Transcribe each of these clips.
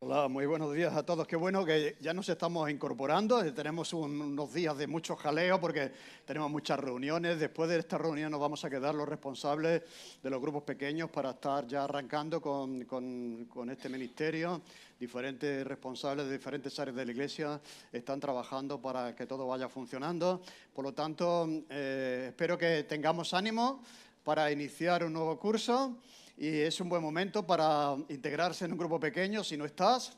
Hola, muy buenos días a todos. Qué bueno que ya nos estamos incorporando. Tenemos unos días de mucho jaleo porque tenemos muchas reuniones. Después de esta reunión nos vamos a quedar los responsables de los grupos pequeños para estar ya arrancando con este ministerio. Diferentes responsables de diferentes áreas de la Iglesia están trabajando para que todo vaya funcionando. Por lo tanto, espero que tengamos ánimo para iniciar un nuevo curso. Y es un buen momento para integrarse en un grupo pequeño, si no estás,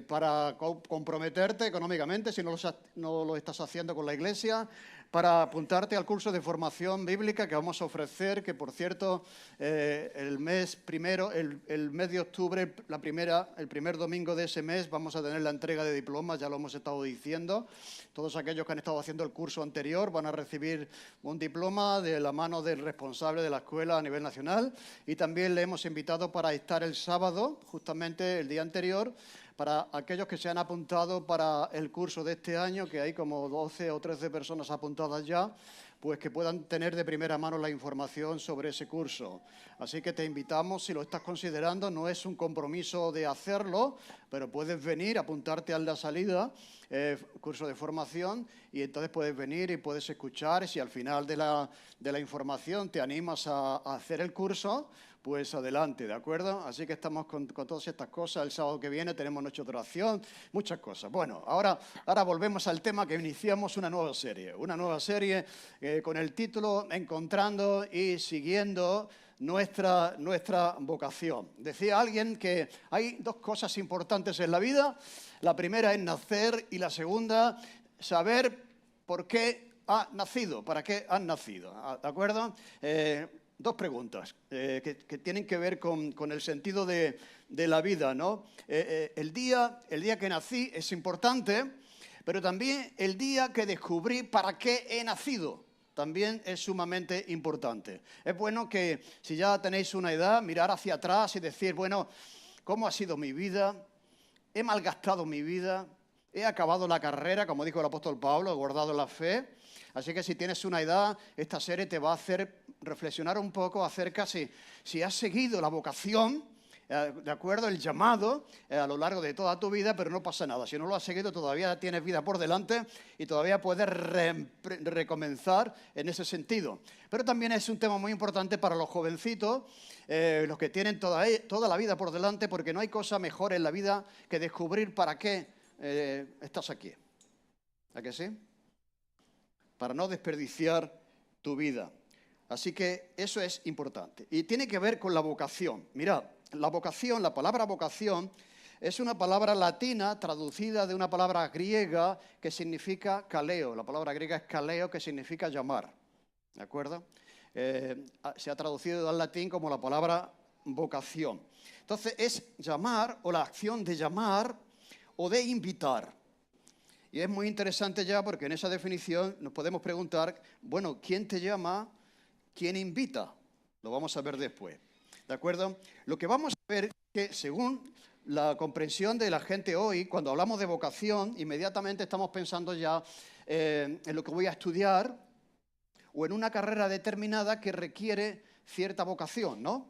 para comprometerte económicamente, si no lo estás haciendo con la Iglesia, para apuntarte al curso de formación bíblica que vamos a ofrecer, que por cierto, el mes de octubre, el primer domingo de ese mes, vamos a tener la entrega de diplomas, ya lo hemos estado diciendo. Todos aquellos que han estado haciendo el curso anterior van a recibir un diploma de la mano del responsable de la escuela a nivel nacional, y también le hemos invitado para estar el sábado, justamente el día anterior, para aquellos que se han apuntado para el curso de este año, que hay como 12 o 13 personas apuntadas ya, pues que puedan tener de primera mano la información sobre ese curso. Así que te invitamos, si lo estás considerando, no es un compromiso de hacerlo, pero puedes venir, apuntarte a la salida, curso de formación, y entonces puedes venir y puedes escuchar. Si al final de la información te animas a hacer el curso, pues adelante, ¿de acuerdo? Así que estamos con todas estas cosas. El sábado que viene tenemos noche de oración, muchas cosas. Bueno, ahora volvemos al tema que iniciamos una nueva serie con el título Encontrando y siguiendo nuestra vocación. Decía alguien que hay dos cosas importantes en la vida. La primera es nacer y la segunda, saber por qué has nacido, para qué has nacido, ¿de acuerdo? Dos preguntas que tienen que ver con el sentido de la vida, ¿no? El día que nací es importante, pero también el día que descubrí para qué he nacido también es sumamente importante. Es bueno que, si ya tenéis una edad, mirar hacia atrás y decir, bueno, ¿cómo ha sido mi vida? ¿He malgastado mi vida? ¿He acabado la carrera, como dijo el apóstol Pablo, he guardado la fe? Así que si tienes una edad, esta serie te va a hacer reflexionar un poco acerca si has seguido la vocación, de acuerdo, el llamado a lo largo de toda tu vida, pero no pasa nada. Si no lo has seguido, todavía tienes vida por delante y todavía puedes recomenzar en ese sentido. Pero también es un tema muy importante para los jovencitos, los que tienen toda la vida por delante, porque no hay cosa mejor en la vida que descubrir para qué estás aquí. ¿A que sí? Para no desperdiciar tu vida. Así que eso es importante. Y tiene que ver con la vocación. Mirad, la palabra vocación, es una palabra latina traducida de una palabra griega que significa kaleo. La palabra griega es kaleo, que significa llamar. ¿De acuerdo? Se ha traducido al latín como la palabra vocación. Entonces es llamar, o la acción de llamar o de invitar. Y es muy interesante ya porque en esa definición nos podemos preguntar, bueno, ¿quién te llama? ¿Quién invita? Lo vamos a ver después, ¿de acuerdo? Lo que vamos a ver es que según la comprensión de la gente hoy, cuando hablamos de vocación, inmediatamente estamos pensando ya en lo que voy a estudiar o en una carrera determinada que requiere cierta vocación, ¿no?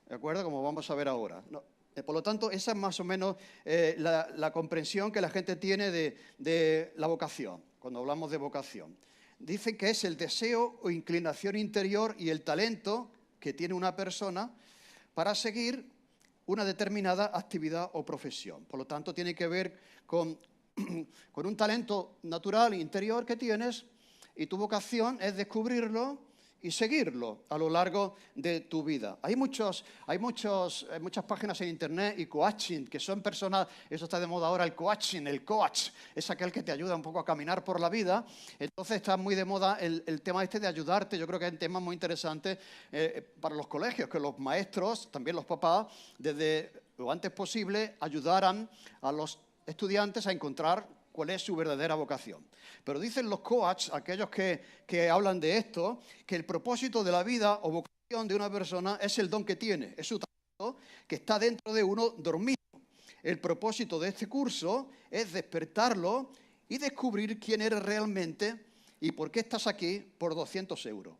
¿De acuerdo? Como vamos a ver ahora, ¿no? Por lo tanto, esa es más o menos la comprensión que la gente tiene de la vocación, cuando hablamos de vocación. Dicen que es el deseo o inclinación interior y el talento que tiene una persona para seguir una determinada actividad o profesión. Por lo tanto, tiene que ver con un talento natural interior que tienes, y tu vocación es descubrirlo y seguirlo a lo largo de tu vida. Hay muchas páginas en internet y coaching, que son personas, eso está de moda ahora, el coaching, el coach, es aquel que te ayuda un poco a caminar por la vida. Entonces está muy de moda el tema este de ayudarte. Yo creo que es un tema muy interesante para los colegios, que los maestros, también los papás, desde lo antes posible, ayudaran a los estudiantes a encontrar cuál es su verdadera vocación. Pero dicen los coaches, aquellos que hablan de esto, que el propósito de la vida o vocación de una persona es el don que tiene, es su talento que está dentro de uno dormido. El propósito de este curso es despertarlo y descubrir quién eres realmente y por qué estás aquí por 200 euros.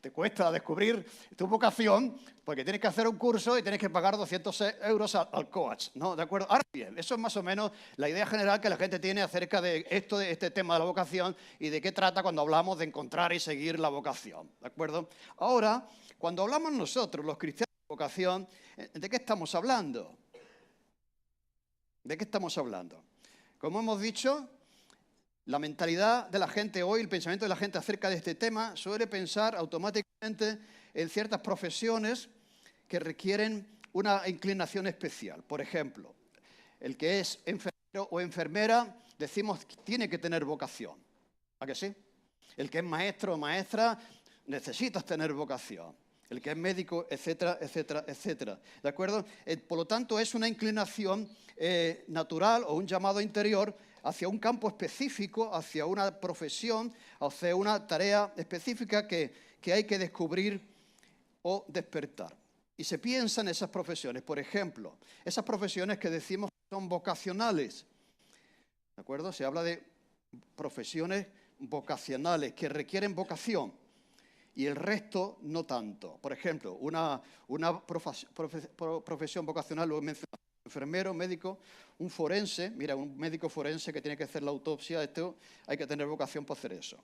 te cuesta descubrir tu vocación porque tienes que hacer un curso y tienes que pagar 200 euros al coach, ¿no? ¿De acuerdo? Ahora bien, eso es más o menos la idea general que la gente tiene acerca de este tema de la vocación y de qué trata cuando hablamos de encontrar y seguir la vocación, ¿de acuerdo? Ahora, cuando hablamos nosotros, los cristianos de vocación, ¿de qué estamos hablando? ¿De qué estamos hablando? Como hemos dicho, la mentalidad de la gente hoy, el pensamiento de la gente acerca de este tema, suele pensar automáticamente en ciertas profesiones que requieren una inclinación especial. Por ejemplo, el que es enfermero o enfermera, decimos que tiene que tener vocación. ¿A que sí? El que es maestro o maestra, necesitas tener vocación. El que es médico, etcétera, etcétera, etcétera. ¿De acuerdo? Por lo tanto, es una inclinación natural o un llamado interior hacia un campo específico, hacia una profesión, hacia una tarea específica que hay que descubrir o despertar. Y se piensa en esas profesiones, por ejemplo, esas profesiones que decimos son vocacionales. ¿De acuerdo? Se habla de profesiones vocacionales que requieren vocación y el resto no tanto. Por ejemplo, una profesión vocacional, lo he mencionado, enfermero, médico, un forense, mira, un médico forense que tiene que hacer la autopsia, esto hay que tener vocación para hacer eso.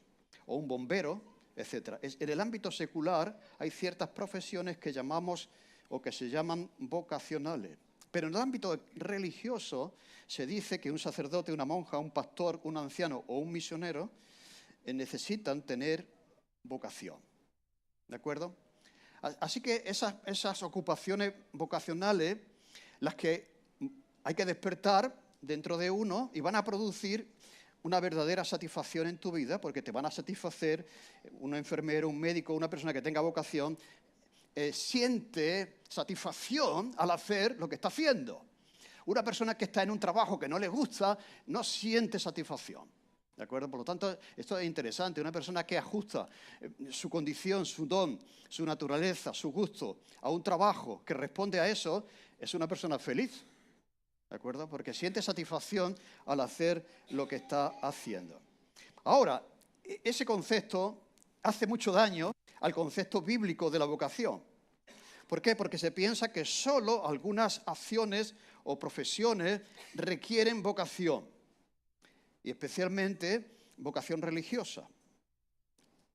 O un bombero, etc. En el ámbito secular hay ciertas profesiones que llamamos o que se llaman vocacionales. Pero en el ámbito religioso se dice que un sacerdote, una monja, un pastor, un anciano o un misionero necesitan tener vocación. ¿De acuerdo? Así que esas ocupaciones vocacionales, las que hay que despertar dentro de uno y van a producir una verdadera satisfacción en tu vida, porque te van a satisfacer un enfermero, un médico, una persona que tenga vocación, siente satisfacción al hacer lo que está haciendo. Una persona que está en un trabajo que no le gusta no siente satisfacción. ¿De acuerdo? Por lo tanto, esto es interesante. Una persona que ajusta su condición, su don, su naturaleza, su gusto a un trabajo que responde a eso, es una persona feliz. ¿De acuerdo? Porque siente satisfacción al hacer lo que está haciendo. Ahora, ese concepto hace mucho daño al concepto bíblico de la vocación. ¿Por qué? Porque se piensa que solo algunas acciones o profesiones requieren vocación. Y especialmente vocación religiosa.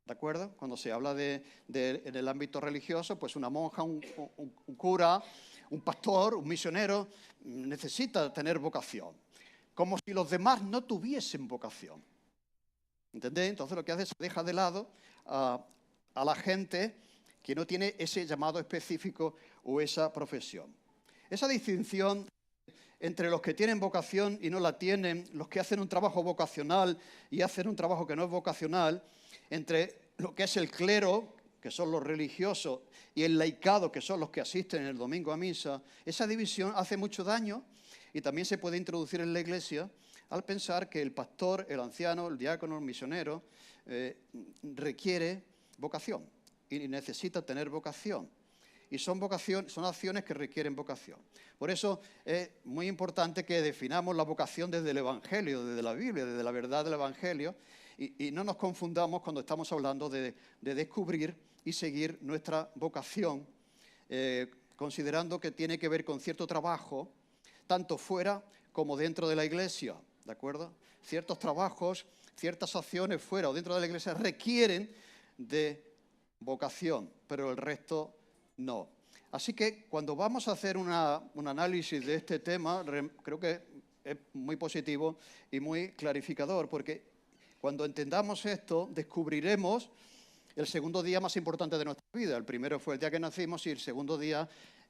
¿De acuerdo? Cuando se habla en el ámbito religioso, pues una monja, un cura, un pastor, un misionero, necesita tener vocación. Como si los demás no tuviesen vocación. ¿Entendéis? Entonces lo que hace es deja de lado a la gente que no tiene ese llamado específico o esa profesión. Esa distinción entre los que tienen vocación y no la tienen, los que hacen un trabajo vocacional y hacen un trabajo que no es vocacional, entre lo que es el clero, que son los religiosos, y el laicado, que son los que asisten el domingo a misa, esa división hace mucho daño y también se puede introducir en la Iglesia al pensar que el pastor, el anciano, el diácono, el misionero, requiere vocación y necesita tener vocación. Y son acciones que requieren vocación. Por eso es muy importante que definamos la vocación desde el Evangelio, desde la Biblia, desde la verdad del Evangelio, y no nos confundamos cuando estamos hablando de descubrir y seguir nuestra vocación, considerando que tiene que ver con cierto trabajo, tanto fuera como dentro de la Iglesia, ¿de acuerdo? Ciertos trabajos, ciertas acciones fuera o dentro de la Iglesia requieren de vocación, pero el resto no. Así que cuando vamos a hacer un análisis de este tema, creo que es muy positivo y muy clarificador, porque cuando entendamos esto, descubriremos el segundo día más importante de nuestra vida. El primero fue el día que nacimos y el segundo día,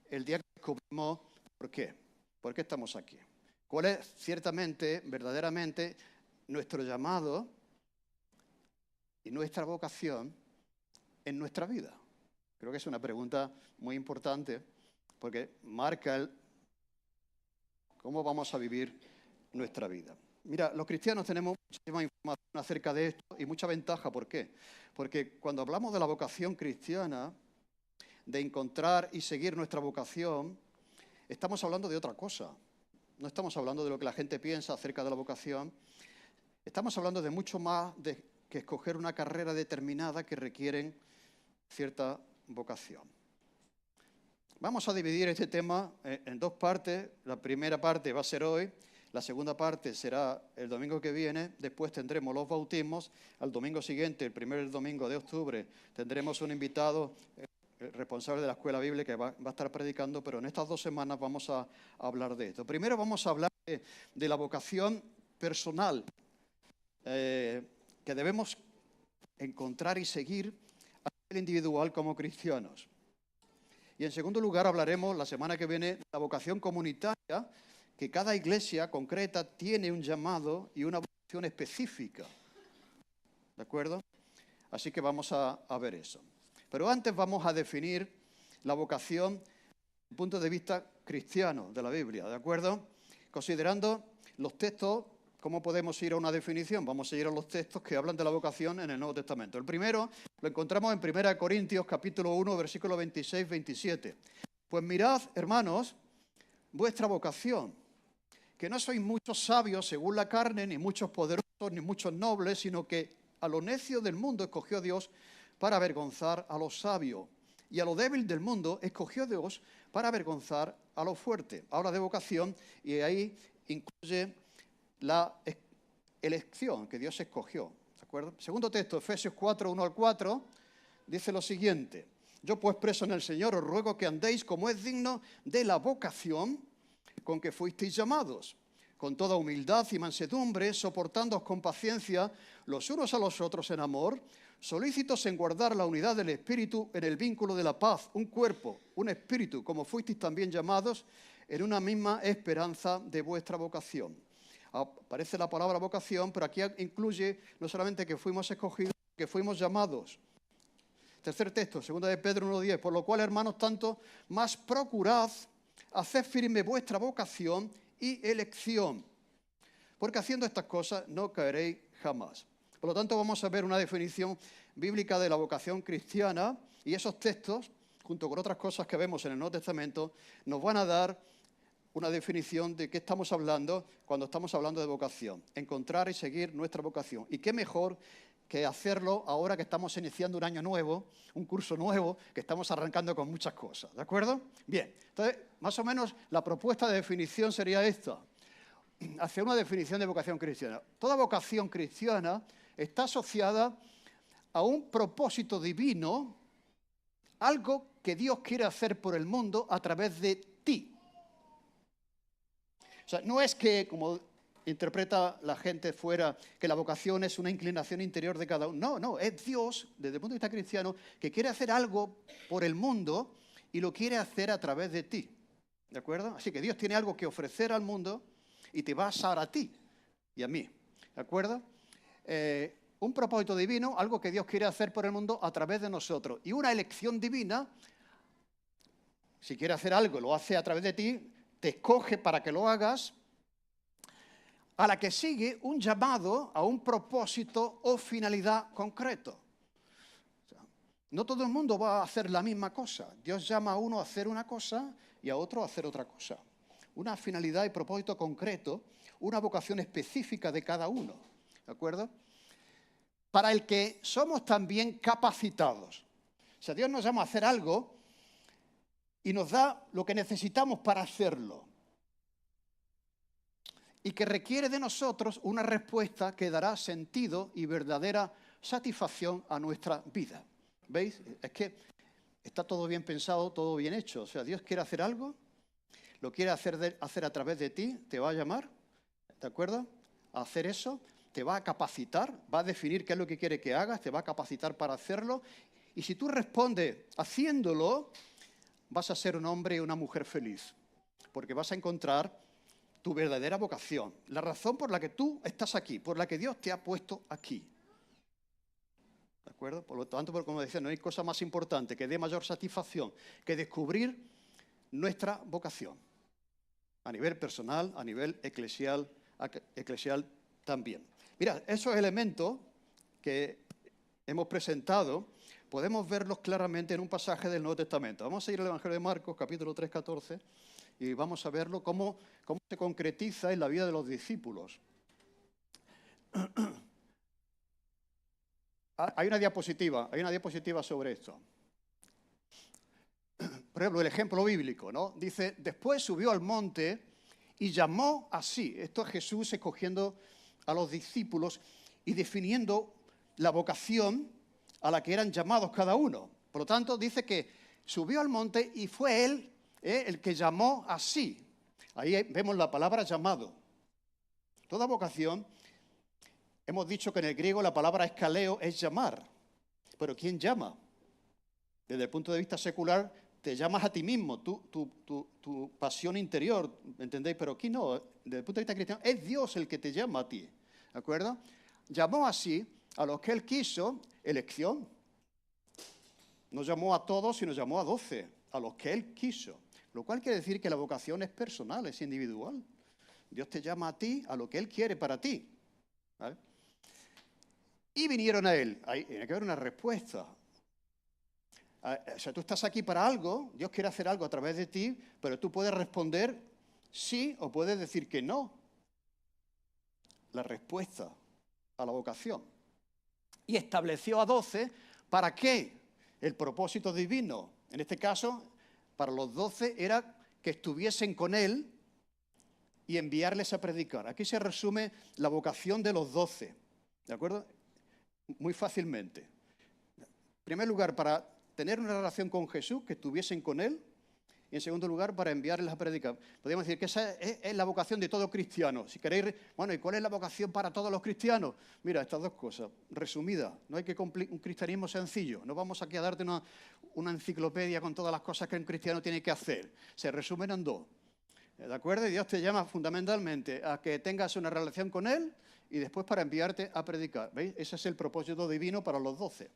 el día que descubrimos por qué. ¿Por qué estamos aquí? ¿Cuál es ciertamente, verdaderamente, nuestro llamado y nuestra vocación en nuestra vida? Creo que es una pregunta muy importante porque marca cómo vamos a vivir nuestra vida. Mira, los cristianos tenemos muchísima información acerca de esto y mucha ventaja. ¿Por qué? Porque cuando hablamos de la vocación cristiana, de encontrar y seguir nuestra vocación, estamos hablando de otra cosa. No estamos hablando de lo que la gente piensa acerca de la vocación. Estamos hablando de mucho más que escoger una carrera determinada que requieren cierta vocación. Vamos a dividir este tema en dos partes. La primera parte va a ser hoy, la segunda parte será el domingo que viene, después tendremos los bautismos. Al domingo siguiente, el primer domingo de octubre, tendremos un invitado, responsable de la escuela bíblica, que va a estar predicando, pero en estas 2 semanas vamos a hablar de esto. Primero vamos a hablar de la vocación personal que debemos encontrar y seguir a nivel individual como cristianos. Y en segundo lugar hablaremos la semana que viene de la vocación comunitaria, que cada iglesia concreta tiene un llamado y una vocación específica. ¿De acuerdo? Así que vamos a ver eso. Pero antes vamos a definir la vocación desde el punto de vista cristiano de la Biblia, ¿de acuerdo? Considerando los textos, ¿cómo podemos ir a una definición? Vamos a ir a los textos que hablan de la vocación en el Nuevo Testamento. El primero lo encontramos en 1 Corintios, capítulo 1, versículos 26-27. Pues mirad, hermanos, vuestra vocación, que no sois muchos sabios según la carne, ni muchos poderosos, ni muchos nobles, sino que a lo necio del mundo escogió Dios para avergonzar a los sabios, y a lo débil del mundo escogió Dios para avergonzar a lo fuerte. Habla de vocación y ahí incluye la elección que Dios escogió. ¿De acuerdo? Segundo texto, Efesios 4, 1 al 4, dice lo siguiente: yo pues preso en el Señor os ruego que andéis como es digno de la vocación con que fuisteis llamados, con toda humildad y mansedumbre, soportándoos con paciencia los unos a los otros en amor, solícitos en guardar la unidad del Espíritu en el vínculo de la paz, un cuerpo, un espíritu, como fuisteis también llamados, en una misma esperanza de vuestra vocación. Aparece la palabra vocación, pero aquí incluye no solamente que fuimos escogidos, que fuimos llamados. Tercer texto, 2 de Pedro 1:10, por lo cual, hermanos, tanto más procurad hacer firme vuestra vocación y elección, porque haciendo estas cosas no caeréis jamás. Por lo tanto, vamos a ver una definición bíblica de la vocación cristiana, y esos textos, junto con otras cosas que vemos en el Nuevo Testamento, nos van a dar una definición de qué estamos hablando cuando estamos hablando de vocación. Encontrar y seguir nuestra vocación. Y qué mejor que hacerlo ahora que estamos iniciando un año nuevo, un curso nuevo, que estamos arrancando con muchas cosas. ¿De acuerdo? Bien. Entonces, más o menos la propuesta de definición sería esta. Hacia una definición de vocación cristiana. Toda vocación cristiana está asociada a un propósito divino, algo que Dios quiere hacer por el mundo a través de ti. O sea, no es que, como interpreta la gente fuera, que la vocación es una inclinación interior de cada uno. No, es Dios, desde el punto de vista cristiano, que quiere hacer algo por el mundo y lo quiere hacer a través de ti. ¿De acuerdo? Así que Dios tiene algo que ofrecer al mundo y te va a usar a ti y a mí. ¿De acuerdo? Un propósito divino, algo que Dios quiere hacer por el mundo a través de nosotros. Y una elección divina, si quiere hacer algo, lo hace a través de ti, te escoge para que lo hagas, a la que sigue un llamado a un propósito o finalidad concreto. O sea, no todo el mundo va a hacer la misma cosa. Dios llama a uno a hacer una cosa y a otro a hacer otra cosa. Una finalidad y propósito concreto, una vocación específica de cada uno. ¿De acuerdo? Para el que somos también capacitados. O sea, Dios nos llama a hacer algo y nos da lo que necesitamos para hacerlo. Y que requiere de nosotros una respuesta que dará sentido y verdadera satisfacción a nuestra vida. ¿Veis? Es que está todo bien pensado, todo bien hecho. O sea, Dios quiere hacer algo, lo quiere hacer a través de ti, te va a llamar, ¿de acuerdo? A hacer eso, te va a capacitar, va a definir qué es lo que quiere que hagas, te va a capacitar para hacerlo. Y si tú respondes haciéndolo, vas a ser un hombre y una mujer feliz, porque vas a encontrar tu verdadera vocación, la razón por la que tú estás aquí, por la que Dios te ha puesto aquí. ¿De acuerdo? Por lo tanto, como decía, no hay cosa más importante que dé mayor satisfacción que descubrir nuestra vocación, a nivel personal, a nivel eclesial también. Mira, esos elementos que hemos presentado, podemos verlos claramente en un pasaje del Nuevo Testamento. Vamos a ir al Evangelio de Marcos, capítulo 3, 14, y vamos a verlo cómo se concretiza en la vida de los discípulos. hay una diapositiva sobre esto. Por ejemplo, el ejemplo bíblico, ¿no? Dice, después subió al monte y llamó así. Esto es Jesús escogiendo a los discípulos y definiendo la vocación a la que eran llamados cada uno. Por lo tanto, dice que subió al monte y fue él el que llamó así. Ahí vemos la palabra llamado. Toda vocación, hemos dicho que en el griego la palabra escaleo es llamar. Pero ¿quién llama? Desde el punto de vista secular, te llamas a ti mismo, tu pasión interior, ¿me entendéis? Pero aquí no, desde el punto de vista cristiano, es Dios el que te llama a ti, ¿de acuerdo? Llamó así a los que Él quiso, elección. No llamó a todos, sino llamó a 12, a los que Él quiso. Lo cual quiere decir que la vocación es personal, es individual. Dios te llama a ti, a lo que Él quiere para ti, ¿vale? Y vinieron a Él. Ahí tiene que haber una respuesta. O sea, tú estás aquí para algo, Dios quiere hacer algo a través de ti, pero tú puedes responder sí o puedes decir que no. La respuesta a la vocación. Y estableció a 12, ¿para qué? El propósito divino. En este caso, para los 12 era que estuviesen con Él y enviarles a predicar. Aquí se resume la vocación de los 12, ¿de acuerdo? Muy fácilmente. En primer lugar, para tener una relación con Jesús, que estuviesen con Él, y en segundo lugar, para enviarles a predicar. Podríamos decir que esa es la vocación de todo cristiano. Si queréis, bueno, ¿y cuál es la vocación para todos los cristianos? Mira, estas dos cosas, resumidas. No hay que un cristianismo sencillo. No vamos aquí a darte una enciclopedia con todas las cosas que un cristiano tiene que hacer. Se resumen en dos. ¿De acuerdo? Y Dios te llama fundamentalmente a que tengas una relación con Él y después para enviarte a predicar. ¿Veis? Ese es el propósito divino para los 12.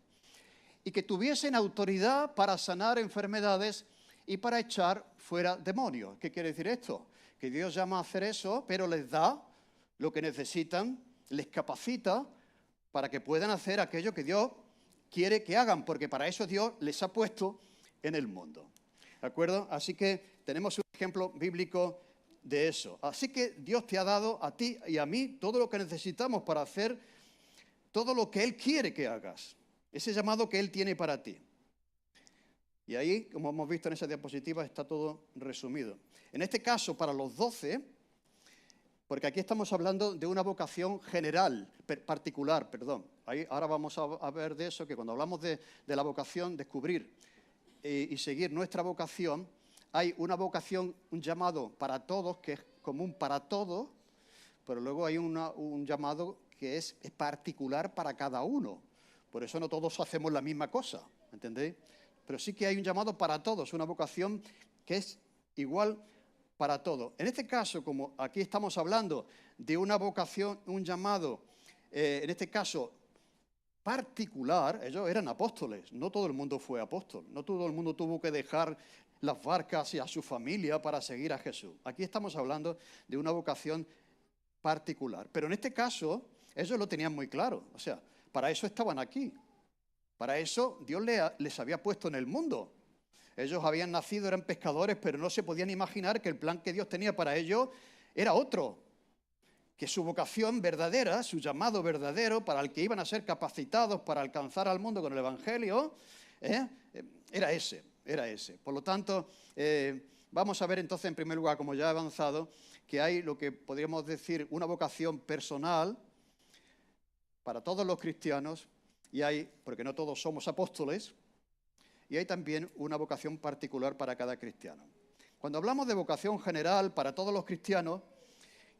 Y que tuviesen autoridad para sanar enfermedades y para echar fuera demonios. ¿Qué quiere decir esto? Que Dios llama a hacer eso, pero les da lo que necesitan, les capacita para que puedan hacer aquello que Dios quiere que hagan, porque para eso Dios les ha puesto en el mundo. ¿De acuerdo? Así que tenemos un ejemplo bíblico de eso. Así que Dios te ha dado a ti y a mí todo lo que necesitamos para hacer todo lo que Él quiere que hagas. Ese llamado que Él tiene para ti. Y ahí, como hemos visto en esa diapositiva, está todo resumido. En este caso, para los 12, porque aquí estamos hablando de una vocación general, particular, perdón. Ahora vamos a ver de eso, que cuando hablamos de la vocación, descubrir y seguir nuestra vocación, hay una vocación, un llamado para todos, que es común para todos, pero luego hay un llamado que es particular para cada uno. Por eso no todos hacemos la misma cosa, ¿entendéis? Pero sí que hay un llamado para todos, una vocación que es igual para todos. En este caso, como aquí estamos hablando de una vocación, un llamado, en este caso particular, ellos eran apóstoles, no todo el mundo fue apóstol, no todo el mundo tuvo que dejar las barcas y a su familia para seguir a Jesús. Aquí estamos hablando de una vocación particular. Pero en este caso, ellos lo tenían muy claro, o sea, para eso estaban aquí. Para eso Dios les había puesto en el mundo. Ellos habían nacido, eran pescadores, pero no se podían imaginar que el plan que Dios tenía para ellos era otro. Que su vocación verdadera, su llamado verdadero, para el que iban a ser capacitados para alcanzar al mundo con el Evangelio, era ese. Por lo tanto, vamos a ver entonces, en primer lugar, como ya he avanzado, que hay lo que podríamos decir una vocación personal para todos los cristianos, y hay, porque no todos somos apóstoles, y hay también una vocación particular para cada cristiano. Cuando hablamos de vocación general para todos los cristianos,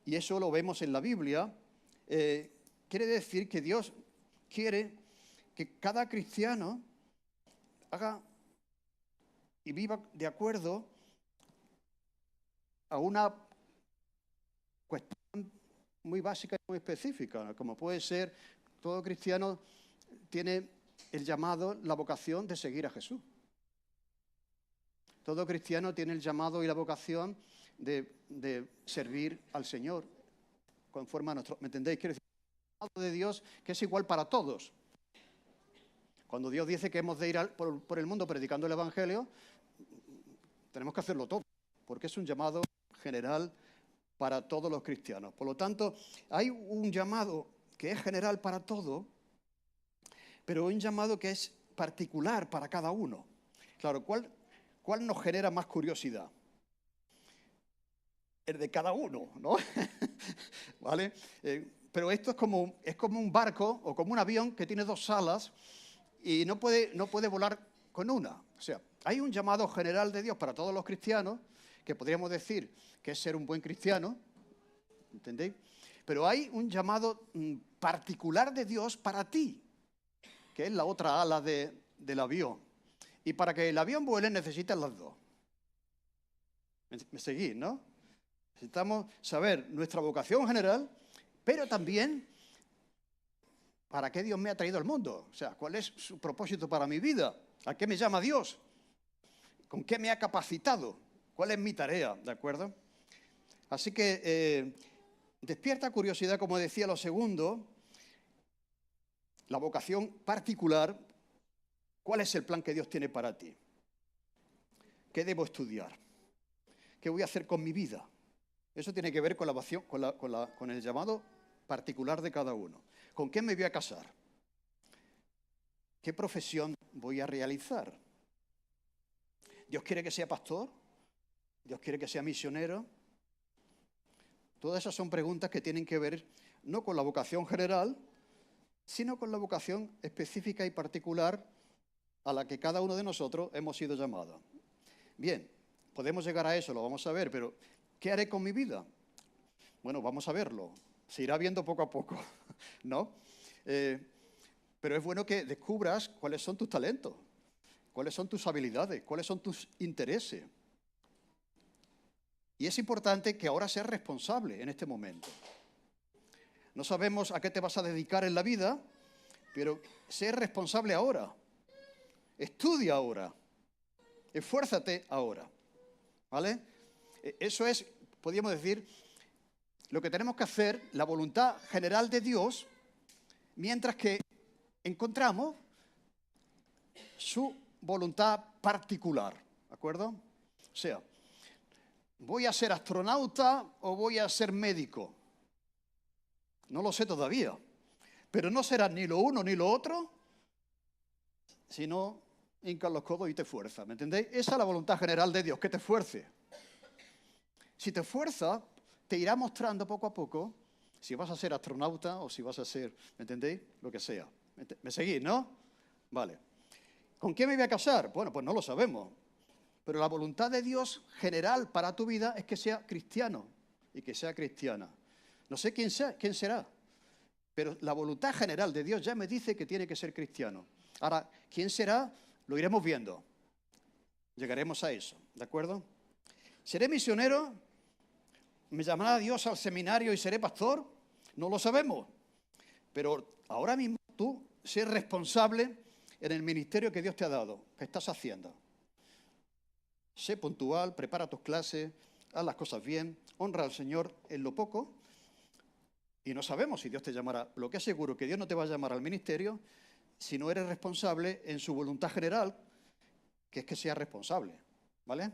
y eso lo vemos en la Biblia, quiere decir que Dios quiere que cada cristiano haga y viva de acuerdo a una cuestión muy básica y muy específica, como puede ser, todo cristiano tiene el llamado, la vocación de seguir a Jesús. Todo cristiano tiene el llamado y la vocación de servir al Señor conforme a nuestro... ¿Me entendéis? Quiere decir, el llamado de Dios que es igual para todos. Cuando Dios dice que hemos de ir por el mundo predicando el Evangelio, tenemos que hacerlo todo, porque es un llamado general para todos los cristianos. Por lo tanto, hay un llamado que es general para todos, pero un llamado que es particular para cada uno. Claro, ¿cuál nos genera más curiosidad? El de cada uno, ¿no? ¿Vale? Pero esto es como un barco o como un avión que tiene dos alas y no puede volar con una. O sea, hay un llamado general de Dios para todos los cristianos, que podríamos decir que es ser un buen cristiano, ¿entendéis? Pero hay un llamado particular de Dios para ti, que es la otra ala del avión. Y para que el avión vuele necesitas las dos. ¿Me seguís, no? Necesitamos saber nuestra vocación general, pero también para qué Dios me ha traído al mundo. O sea, ¿cuál es su propósito para mi vida? ¿A qué me llama Dios? ¿Con qué me ha capacitado? ¿Cuál es mi tarea? ¿De acuerdo? Así que despierta curiosidad, como decía lo segundo, la vocación particular. ¿Cuál es el plan que Dios tiene para ti? ¿Qué debo estudiar? ¿Qué voy a hacer con mi vida? Eso tiene que ver con la vocación, con el llamado particular de cada uno. ¿Con qué me voy a casar? ¿Qué profesión voy a realizar? ¿Dios quiere que sea pastor? ¿Dios quiere que sea misionero? Todas esas son preguntas que tienen que ver no con la vocación general, sino con la vocación específica y particular a la que cada uno de nosotros hemos sido llamados. Bien, podemos llegar a eso, lo vamos a ver, pero ¿qué haré con mi vida? Bueno, vamos a verlo. Se irá viendo poco a poco, ¿no? Pero es bueno que descubras cuáles son tus talentos, cuáles son tus habilidades, cuáles son tus intereses. Y es importante que ahora seas responsable en este momento. No sabemos a qué te vas a dedicar en la vida, pero sé responsable ahora. Estudia ahora. Esfuérzate ahora. ¿Vale? Eso es, podríamos decir, lo que tenemos que hacer, la voluntad general de Dios, mientras que encontramos su voluntad particular. ¿De acuerdo? O sea, ¿voy a ser astronauta o voy a ser médico? No lo sé todavía. Pero no será ni lo uno ni lo otro, sino hincas los codos y te fuerza. ¿Me entendéis? Esa es la voluntad general de Dios, que te fuerce. Si te fuerza, te irá mostrando poco a poco si vas a ser astronauta o si vas a ser, ¿me entendéis? Lo que sea. ¿Me seguís, no? Vale. ¿Con quién me voy a casar? Bueno, pues no lo sabemos. Pero la voluntad de Dios general para tu vida es que sea cristiano y que sea cristiana. No sé quién será, pero la voluntad general de Dios ya me dice que tiene que ser cristiano. Ahora, ¿quién será? Lo iremos viendo. Llegaremos a eso, ¿de acuerdo? ¿Seré misionero? ¿Me llamará Dios al seminario y seré pastor? No lo sabemos. Pero ahora mismo tú sé responsable en el ministerio que Dios te ha dado, que estás haciendo. Sé puntual, prepara tus clases, haz las cosas bien, honra al Señor en lo poco. Y no sabemos si Dios te llamará. Lo que es seguro que Dios no te va a llamar al ministerio si no eres responsable en su voluntad general, que es que seas responsable. ¿Vale?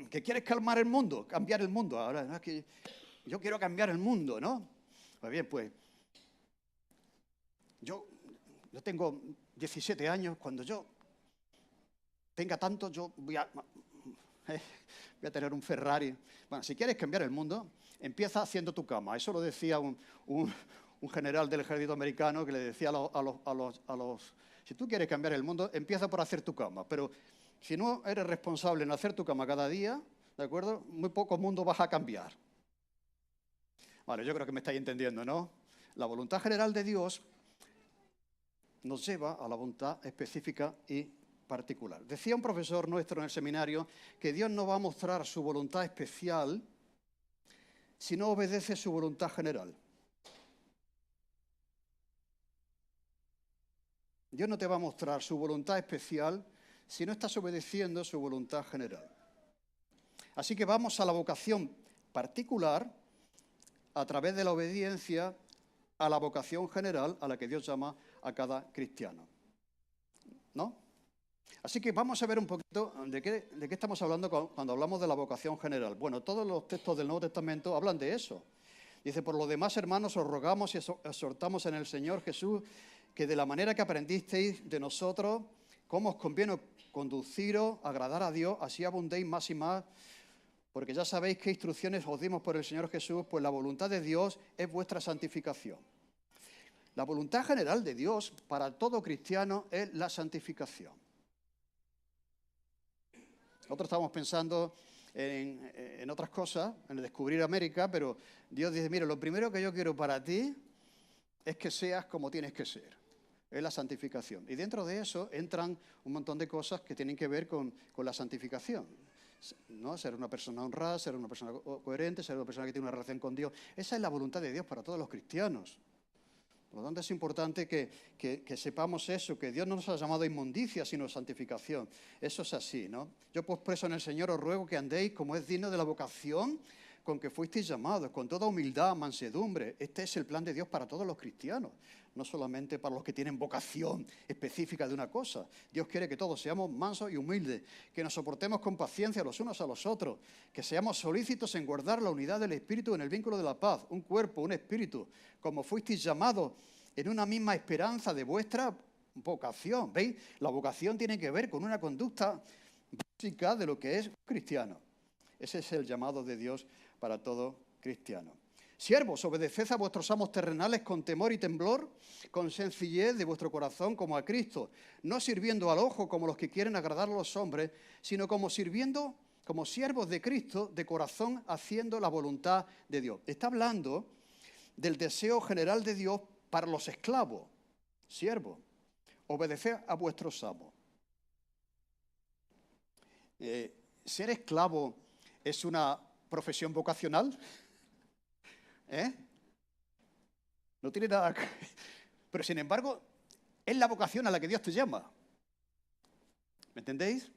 ¿Que quieres calmar el mundo? Cambiar el mundo. Ahora, ¿no? Es que yo quiero cambiar el mundo, ¿no? Pues bien, pues yo tengo 17 años. Cuando yo tenga tanto, yo voy a tener un Ferrari. Bueno, si quieres cambiar el mundo, empieza haciendo tu cama. Eso lo decía un general del ejército americano que le decía a los si tú quieres cambiar el mundo, empieza por hacer tu cama. Pero si no eres responsable en hacer tu cama cada día, ¿de acuerdo? Muy poco mundo vas a cambiar. Vale, yo creo que me estáis entendiendo, ¿no? La voluntad general de Dios nos lleva a la voluntad específica y particular. Decía un profesor nuestro en el seminario que Dios no va a mostrar su voluntad especial si no obedece su voluntad general. Dios no te va a mostrar su voluntad especial si no estás obedeciendo su voluntad general. Así que vamos a la vocación particular a través de la obediencia a la vocación general a la que Dios llama a cada cristiano. ¿No? Así que vamos a ver un poquito de qué estamos hablando cuando hablamos de la vocación general. Bueno, todos los textos del Nuevo Testamento hablan de eso, Dice, por lo demás, hermanos, os rogamos y exhortamos en el Señor Jesús que de la manera que aprendisteis de nosotros, cómo os conviene conduciros, agradar a Dios, así abundéis más y más, porque ya sabéis qué instrucciones os dimos por el Señor Jesús, pues la voluntad de Dios es vuestra santificación. La voluntad general de Dios para todo cristiano es la santificación. Nosotros estamos pensando en otras cosas, en el descubrir América, pero Dios dice, mira, lo primero que yo quiero para ti es que seas como tienes que ser. Es la santificación. Y dentro de eso entran un montón de cosas que tienen que ver con la santificación, ¿no? Ser una persona honrada, ser una persona coherente, ser una persona que tiene una relación con Dios. Esa es la voluntad de Dios para todos los cristianos. Por lo tanto, es importante que sepamos eso, que Dios no nos ha llamado a inmundicia, sino a santificación. Eso es así, ¿no? Yo, pues, preso en el Señor, os ruego que andéis como es digno de la vocación con que fuisteis llamados, con toda humildad, mansedumbre. Este es el plan de Dios para todos los cristianos, no solamente para los que tienen vocación específica de una cosa. Dios quiere que todos seamos mansos y humildes, que nos soportemos con paciencia los unos a los otros, que seamos solícitos en guardar la unidad del Espíritu en el vínculo de la paz, un cuerpo, un espíritu, como fuisteis llamados en una misma esperanza de vuestra vocación. ¿Veis? La vocación tiene que ver con una conducta básica de lo que es cristiano. Ese es el llamado de Dios para todo cristiano. Siervos, obedeced a vuestros amos terrenales con temor y temblor, con sencillez de vuestro corazón como a Cristo, no sirviendo al ojo como los que quieren agradar a los hombres, sino como siervos de Cristo, de corazón, haciendo la voluntad de Dios. Está hablando del deseo general de Dios para los esclavos. Siervos, obedeced a vuestros amos. Ser esclavo es una profesión vocacional. No tiene nada que... Pero sin embargo, es la vocación a la que Dios te llama. ¿Me entendéis?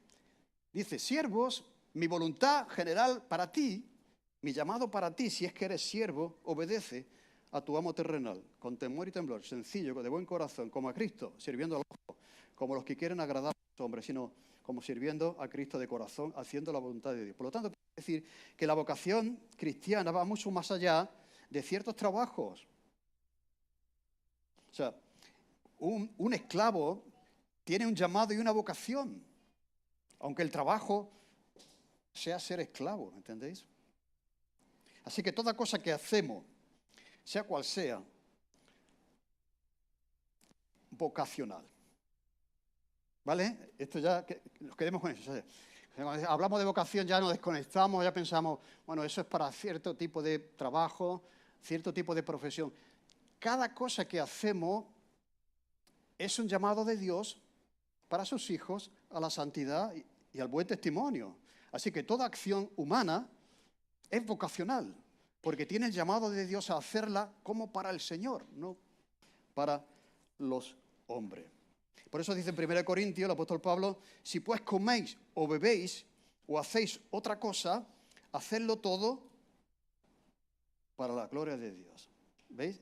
Dice, siervos, mi voluntad general para ti, mi llamado para ti, si es que eres siervo, obedece a tu amo terrenal, con temor y temblor, sencillo, de buen corazón, como a Cristo, sirviendo al ojo, como los que quieren agradar a los hombres, sino como sirviendo a Cristo de corazón, haciendo la voluntad de Dios. Por lo tanto, quiere decir que la vocación cristiana va mucho más allá de ciertos trabajos. O sea, un esclavo tiene un llamado y una vocación, aunque el trabajo sea ser esclavo, ¿me entendéis? Así que toda cosa que hacemos, sea cual sea, vocacional. ¿Vale? Esto ya, nos quedemos con eso. Cuando hablamos de vocación ya nos desconectamos, ya pensamos, bueno, eso es para cierto tipo de trabajo, cierto tipo de profesión. Cada cosa que hacemos es un llamado de Dios para sus hijos a la santidad y al buen testimonio. Así que toda acción humana es vocacional, porque tiene el llamado de Dios a hacerla como para el Señor, no para los hombres. Por eso dice en 1 Corintios el apóstol Pablo, si pues coméis o bebéis o hacéis otra cosa, hacedlo todo para la gloria de Dios. ¿Veis?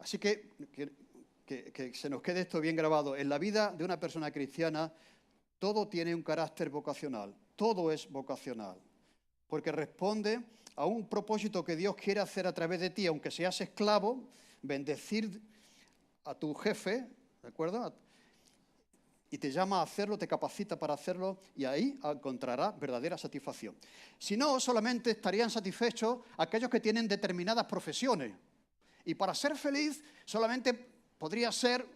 Así que se nos quede esto bien grabado. En la vida de una persona cristiana, todo tiene un carácter vocacional, todo es vocacional, porque responde a un propósito que Dios quiere hacer a través de ti, aunque seas esclavo, bendecir a tu jefe, ¿de acuerdo? Y te llama a hacerlo, te capacita para hacerlo y ahí encontrarás verdadera satisfacción. Si no, solamente estarían satisfechos aquellos que tienen determinadas profesiones. Y para ser feliz solamente podría ser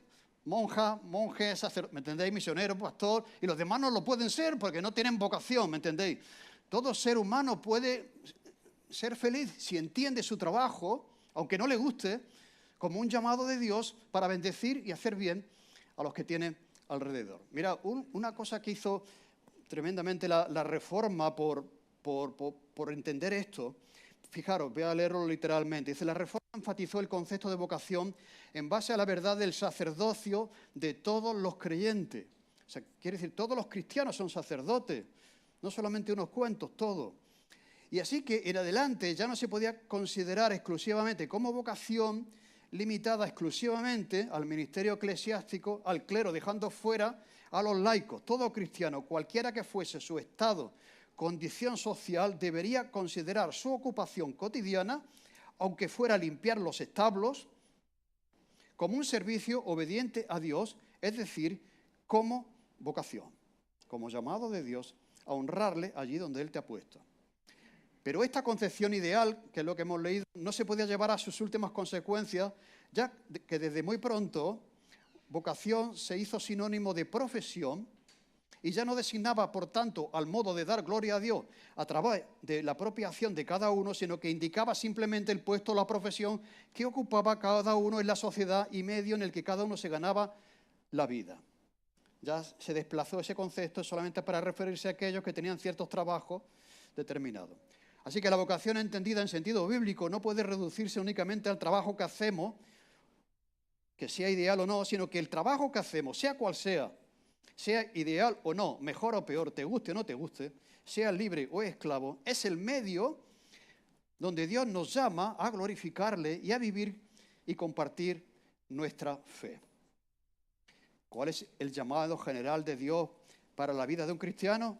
monja, monje, sacerdote, ¿me entendéis? Misionero, pastor, y los demás no lo pueden ser porque no tienen vocación, ¿me entendéis? Todo ser humano puede ser feliz si entiende su trabajo, aunque no le guste, como un llamado de Dios para bendecir y hacer bien a los que tienen alrededor. Mira, una cosa que hizo tremendamente la Reforma por entender esto, fijaros, voy a leerlo literalmente, dice, la Reforma enfatizó el concepto de vocación en base a la verdad del sacerdocio de todos los creyentes. O sea, quiere decir, todos los cristianos son sacerdotes, no solamente unos cuantos, todos. Y así que en adelante ya no se podía considerar exclusivamente como vocación limitada exclusivamente al ministerio eclesiástico, al clero, dejando fuera a los laicos. Todo cristiano, cualquiera que fuese su estado condición social debería considerar su ocupación cotidiana, aunque fuera limpiar los establos, como un servicio obediente a Dios, es decir, como vocación, como llamado de Dios a honrarle allí donde Él te ha puesto. Pero esta concepción ideal, que es lo que hemos leído, no se podía llevar a sus últimas consecuencias, ya que desde muy pronto vocación se hizo sinónimo de profesión y ya no designaba, por tanto, al modo de dar gloria a Dios a través de la propia acción de cada uno, sino que indicaba simplemente el puesto o la profesión que ocupaba cada uno en la sociedad y medio en el que cada uno se ganaba la vida. Ya se desplazó ese concepto solamente para referirse a aquellos que tenían ciertos trabajos determinados. Así que la vocación entendida en sentido bíblico no puede reducirse únicamente al trabajo que hacemos, que sea ideal o no, sino que el trabajo que hacemos, sea cual sea ideal o no, mejor o peor, te guste o no te guste, sea libre o esclavo, es el medio donde Dios nos llama a glorificarle y a vivir y compartir nuestra fe. ¿Cuál es el llamado general de Dios para la vida de un cristiano?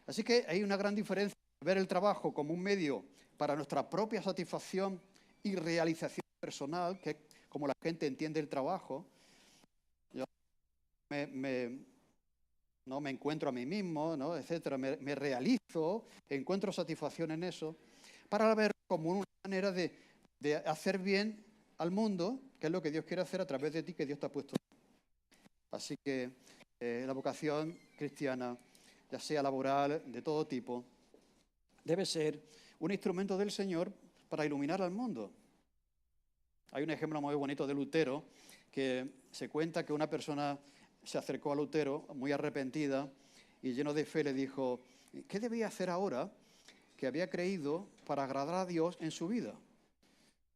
Así que hay una gran diferencia en ver el trabajo como un medio para nuestra propia satisfacción y realización personal, que es como la gente entiende el trabajo. Yo no me encuentro a mí mismo, ¿no? Etcétera. Me realizo, encuentro satisfacción en eso, para ver como una manera de hacer bien al mundo, que es lo que Dios quiere hacer a través de ti, que Dios te ha puesto. Así que la vocación cristiana, ya sea laboral, de todo tipo, debe ser un instrumento del Señor para iluminar al mundo. Hay un ejemplo muy bonito de Lutero, que se cuenta que una persona se acercó a Lutero muy arrepentida y lleno de fe le dijo, ¿qué debía hacer ahora que había creído para agradar a Dios en su vida?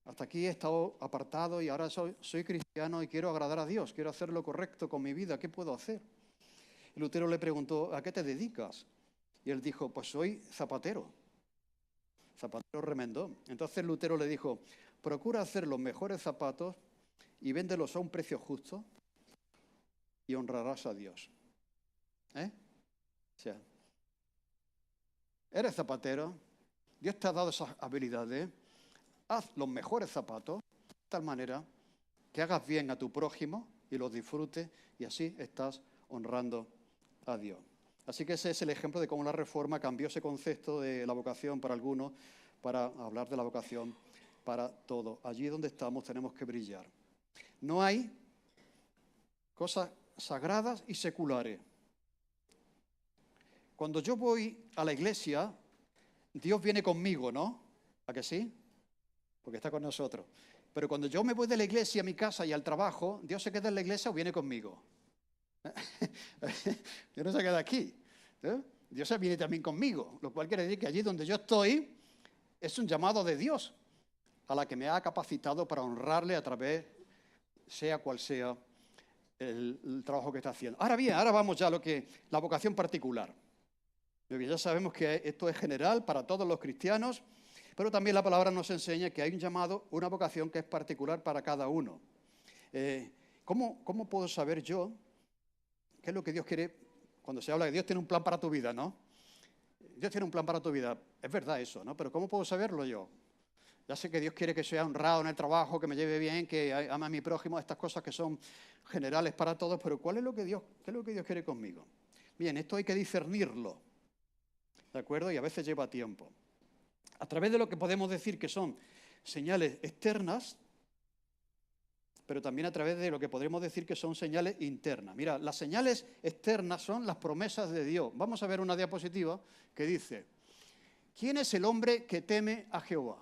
Hasta aquí he estado apartado y ahora soy cristiano y quiero agradar a Dios, quiero hacer lo correcto con mi vida, ¿qué puedo hacer? Y Lutero le preguntó, ¿a qué te dedicas? Y él dijo, pues soy zapatero remendón. Entonces Lutero le dijo, procura hacer los mejores zapatos y véndelos a un precio justo y honrarás a Dios. O sea, eres zapatero, Dios te ha dado esas habilidades, haz los mejores zapatos de tal manera que hagas bien a tu prójimo y los disfrutes y así estás honrando a Dios. Así que ese es el ejemplo de cómo la Reforma cambió ese concepto de la vocación para algunos para hablar de la vocación para todos. Allí donde estamos tenemos que brillar. No hay cosas sagradas y seculares. Cuando yo voy a la iglesia, Dios viene conmigo, ¿no? ¿A que sí? Porque está con nosotros. Pero cuando yo me voy de la iglesia a mi casa y al trabajo, ¿Dios se queda en la iglesia o viene conmigo? Dios no se queda aquí. Dios viene también conmigo, lo cual quiere decir que allí donde yo estoy es un llamado de Dios a la que me ha capacitado para honrarle a través, sea cual sea el trabajo que está haciendo. Ahora bien, ahora vamos ya a lo que la vocación particular. Ya sabemos que esto es general para todos los cristianos, pero también la palabra nos enseña que hay un llamado, una vocación que es particular para cada uno. ¿Cómo puedo saber yo qué es lo que Dios quiere? Cuando se habla de Dios tiene un plan para tu vida, ¿no? Dios tiene un plan para tu vida. Es verdad eso, ¿no? Pero ¿cómo puedo saberlo yo? Ya sé que Dios quiere que sea honrado en el trabajo, que me lleve bien, que ame a mi prójimo, estas cosas que son generales para todos, pero ¿qué es lo que Dios quiere conmigo? Bien, esto hay que discernirlo, ¿de acuerdo? Y a veces lleva tiempo. A través de lo que podemos decir que son señales externas, pero también a través de lo que podremos decir que son señales internas. Mira, las señales externas son las promesas de Dios. Vamos a ver una diapositiva que dice, ¿quién es el hombre que teme a Jehová?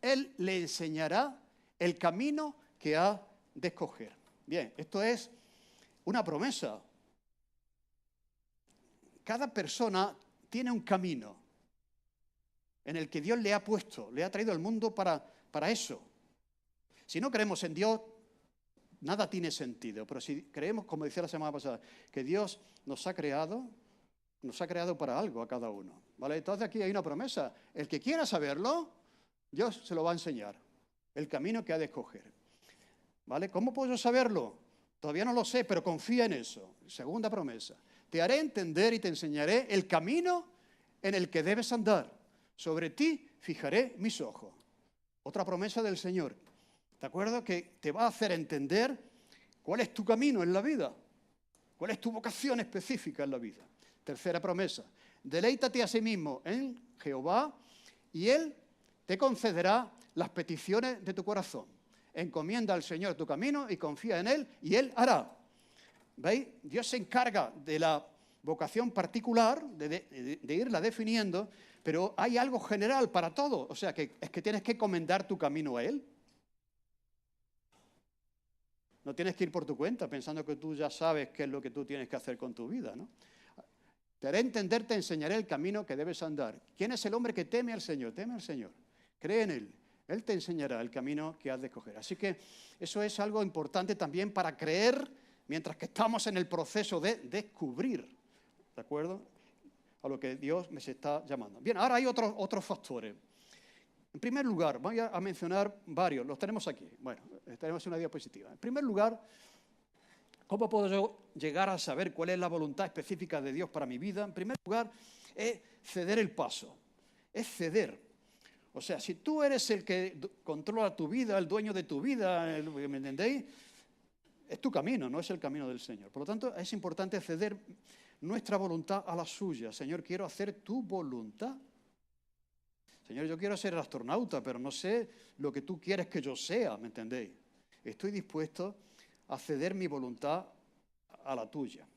Él le enseñará el camino que ha de escoger. Bien, esto es una promesa. Cada persona tiene un camino en el que Dios le ha puesto, le ha traído al mundo para eso. Si no creemos en Dios, nada tiene sentido. Pero si creemos, como decía la semana pasada, que Dios nos ha creado para algo a cada uno. ¿Vale? Entonces aquí hay una promesa. El que quiera saberlo, Dios se lo va a enseñar. El camino que ha de escoger. ¿Vale? ¿Cómo puedo saberlo? Todavía no lo sé, pero confía en eso. Segunda promesa. te haré entender y te enseñaré el camino en el que debes andar. Sobre ti fijaré mis ojos. Otra promesa del Señor, ¿de acuerdo? Que te va a hacer entender cuál es tu camino en la vida, cuál es tu vocación específica en la vida. Tercera promesa, deleítate a sí mismo en Jehová y Él te concederá las peticiones de tu corazón. Encomienda al Señor tu camino y confía en Él y Él hará. ¿Veis? Dios se encarga de la vocación particular, de irla definiendo, pero hay algo general para todo. O sea, que es que tienes que encomendar tu camino a Él. No tienes que ir por tu cuenta pensando que tú ya sabes qué es lo que tú tienes que hacer con tu vida, ¿no? Te haré entender, te enseñaré el camino que debes andar. ¿Quién es el hombre que teme al Señor? Teme al Señor. Cree en Él. Él te enseñará el camino que has de escoger. Así que eso es algo importante también para creer mientras que estamos en el proceso de descubrir, ¿de acuerdo?, a lo que Dios me está llamando. Bien, ahora hay otros factores. En primer lugar, voy a mencionar varios, los tenemos aquí. Bueno, tenemos una diapositiva. En primer lugar, ¿cómo puedo yo llegar a saber cuál es la voluntad específica de Dios para mi vida? En primer lugar, es ceder el paso, es ceder. O sea, si tú eres el que controla tu vida, el dueño de tu vida, ¿me entendéis? Es tu camino, no es el camino del Señor. Por lo tanto, es importante ceder nuestra voluntad a la suya. Señor, quiero hacer tu voluntad. Señor, yo quiero ser astronauta, pero no sé lo que tú quieres que yo sea, ¿me entendéis? Estoy dispuesto a ceder mi voluntad a la tuya.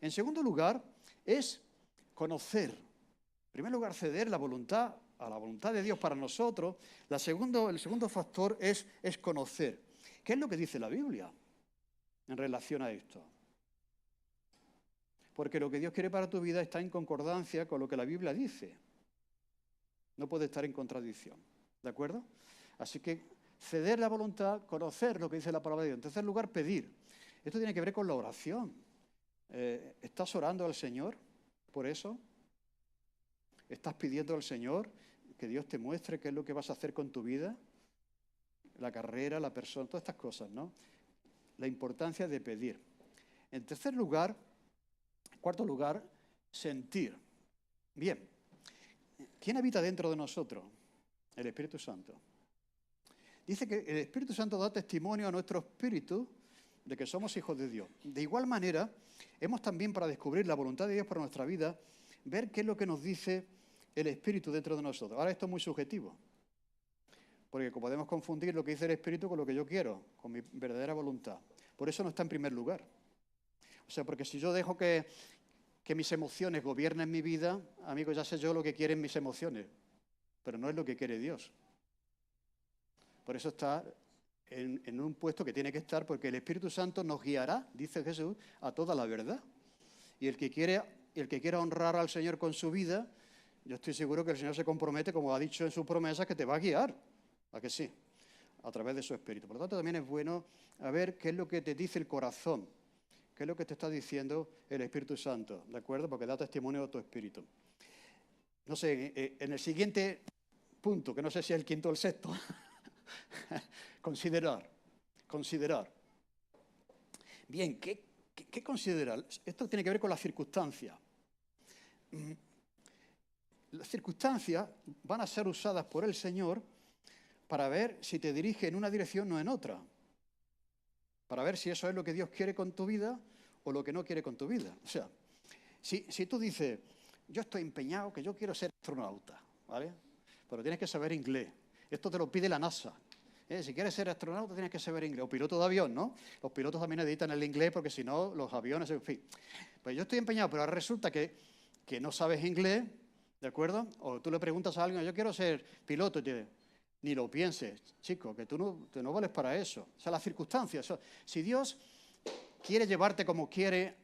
En segundo lugar, es conocer. En primer lugar, ceder la voluntad a la voluntad de Dios para nosotros. El segundo factor es conocer. ¿Qué es lo que dice la Biblia en relación a esto? Porque lo que Dios quiere para tu vida está en concordancia con lo que la Biblia dice. No puede estar en contradicción, ¿de acuerdo? Así que ceder la voluntad, conocer lo que dice la palabra de Dios. En tercer lugar, pedir. Esto tiene que ver con la oración. ¿Estás orando al Señor por eso? ¿Estás pidiendo al Señor que Dios te muestre qué es lo que vas a hacer con tu vida? La carrera, la persona, todas estas cosas, ¿no? La importancia de pedir. En tercer lugar, cuarto lugar, sentir. Bien. ¿Quién habita dentro de nosotros? El Espíritu Santo. Dice que el Espíritu Santo da testimonio a nuestro espíritu de que somos hijos de Dios. De igual manera, hemos también, para descubrir la voluntad de Dios para nuestra vida, ver qué es lo que nos dice el Espíritu dentro de nosotros. Ahora esto es muy subjetivo, porque podemos confundir lo que dice el Espíritu con lo que yo quiero, con mi verdadera voluntad. Por eso no está en primer lugar. O sea, porque si yo dejo que mis emociones gobiernen mi vida, amigos, ya sé yo lo que quieren mis emociones, pero no es lo que quiere Dios. Por eso está en un puesto que tiene que estar, porque el Espíritu Santo nos guiará, dice Jesús, a toda la verdad. Y el que quiera honrar al Señor con su vida, yo estoy seguro que el Señor se compromete, como ha dicho en sus promesas, que te va a guiar, ¿a que sí?, a través de su Espíritu. Por lo tanto, también es bueno a ver qué es lo que te dice el corazón, qué es lo que te está diciendo el Espíritu Santo, ¿de acuerdo? Porque da testimonio a tu espíritu. No sé, en el siguiente punto, que no sé si es el quinto o el sexto, considerar. Bien, ¿qué considerar? Esto tiene que ver con las circunstancias. Las circunstancias van a ser usadas por el Señor para ver si te dirige en una dirección o en otra. Para ver si eso es lo que Dios quiere con tu vida o lo que no quiere con tu vida. O sea, si tú dices, yo estoy empeñado, que yo quiero ser astronauta, ¿vale? Pero tienes que saber inglés. Esto te lo pide la NASA. Si quieres ser astronauta tienes que saber inglés. O piloto de avión, ¿no? Los pilotos también necesitan el inglés porque si no, los aviones, en fin. Pues yo estoy empeñado, pero ahora resulta que no sabes inglés, ¿de acuerdo? O tú le preguntas a alguien, yo quiero ser piloto, y te dice, ni lo pienses, chico, que tú no vales para eso. O sea, las circunstancias. Si Dios quiere llevarte como quiere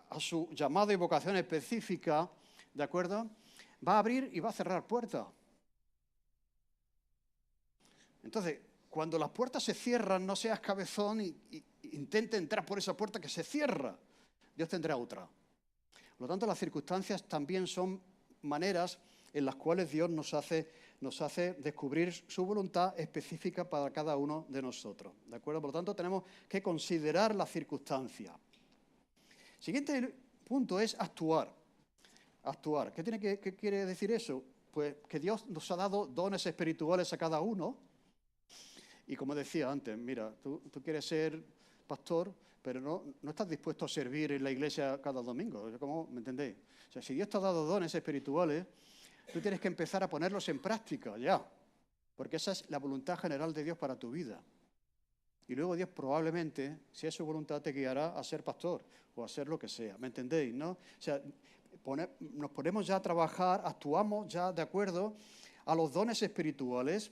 a su llamado y vocación específica, ¿de acuerdo? Va a abrir y va a cerrar puertas. Entonces, cuando las puertas se cierran, no seas cabezón y intente entrar por esa puerta que se cierra. Dios tendrá otra. Por lo tanto, las circunstancias también son maneras en las cuales Dios nos hace descubrir su voluntad específica para cada uno de nosotros, ¿de acuerdo? Por lo tanto, tenemos que considerar las circunstancias. Siguiente punto es actuar. Actuar. ¿Qué quiere decir eso? Pues que Dios nos ha dado dones espirituales a cada uno. Y como decía antes, mira, tú quieres ser pastor, pero no estás dispuesto a servir en la iglesia cada domingo. ¿Cómo? ¿Me entendéis? O sea, si Dios te ha dado dones espirituales, tú tienes que empezar a ponerlos en práctica ya. Porque esa es la voluntad general de Dios para tu vida. Y luego Dios probablemente, si es su voluntad, te guiará a ser pastor o a ser lo que sea. ¿Me entendéis, no? O sea, nos ponemos ya a trabajar, actuamos ya de acuerdo a los dones espirituales